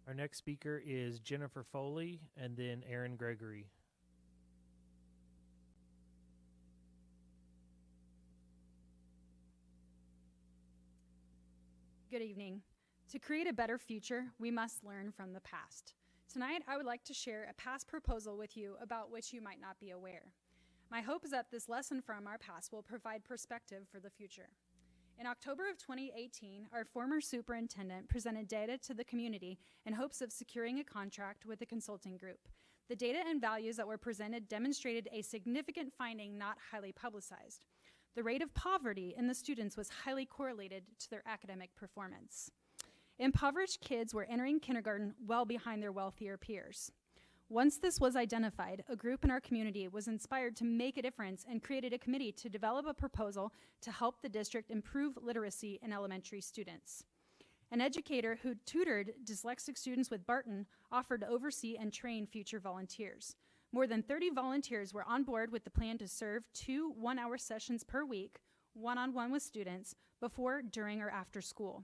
Our next speaker is Jennifer Foley and then Aaron Gregory. Good evening. To create a better future, we must learn from the past. Tonight, I would like to share a past proposal with you about which you might not be aware. My hope is that this lesson from our past will provide perspective for the future. In October of 2018, our former superintendent presented data to the community in hopes of securing a contract with a consulting group. The data and values that were presented demonstrated a significant finding not highly publicized. The rate of poverty in the students was highly correlated to their academic performance. Impoverished kids were entering kindergarten well behind their wealthier peers. Once this was identified, a group in our community was inspired to make a difference and created a committee to develop a proposal to help the district improve literacy in elementary students. An educator who tutored dyslexic students with Barton offered to oversee and train future volunteers. More than 30 volunteers were on board with the plan to serve 2 one-hour sessions per week, one-on-one with students, before, during, or after school.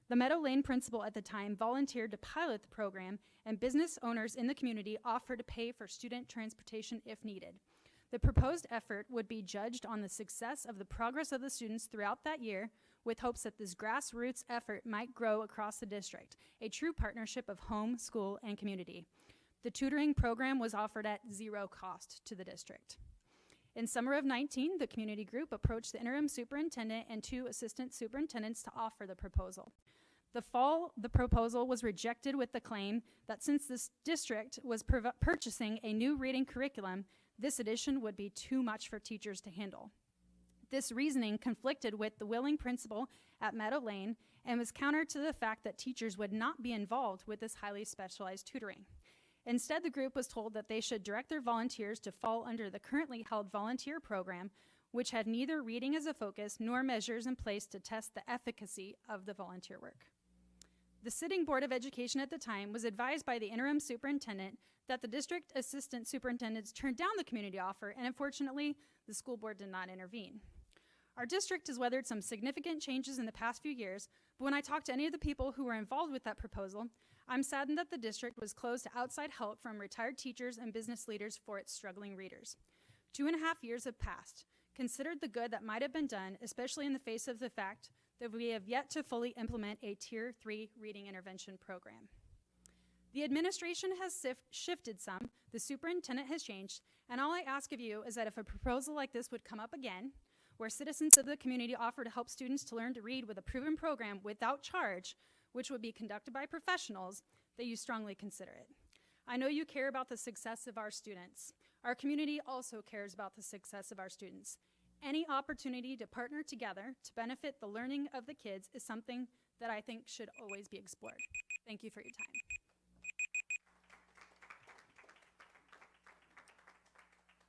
The Meadow Lane principal at the time volunteered to pilot the program, and business owners in the community offered to pay for student transportation if needed. The proposed effort would be judged on the success of the progress of the students throughout that year, with hopes that this grassroots effort might grow across the district, a true partnership of home, school, and community. The tutoring program was offered at zero cost to the district. In summer of 19, the community group approached the interim superintendent and 2 assistant superintendents to offer the proposal. The fall, the proposal was rejected with the claim that since this district was purchasing a new reading curriculum, this addition would be too much for teachers to handle. This reasoning conflicted with the willing principal at Meadow Lane and was counter to the fact that teachers would not be involved with this highly specialized tutoring. Instead, the group was told that they should direct their volunteers to fall under the currently held volunteer program, which had neither reading as a focus nor measures in place to test the efficacy of the volunteer work. The sitting Board of Education at the time was advised by the interim superintendent that the district assistant superintendents turned down the community offer, and unfortunately, the school board did not intervene. Our district has weathered some significant changes in the past few years, but when I talked to any of the people who were involved with that proposal, I'm saddened that the district was closed to outside help from retired teachers and business leaders for its struggling readers. 2.5 years have passed. Considered the good that might have been done, especially in the face of the fact that we have yet to fully implement a Tier 3 reading intervention program. The administration has shifted some, the superintendent has changed, and all I ask of you is that if a proposal like this would come up again, where citizens of the community offer to help students to learn to read with a proven program without charge, which would be conducted by professionals, that you strongly consider it. I know you care about the success of our students. Our community also cares about the success of our students. Any opportunity to partner together to benefit the learning of the kids is something that I think should always be explored. Thank you for your time.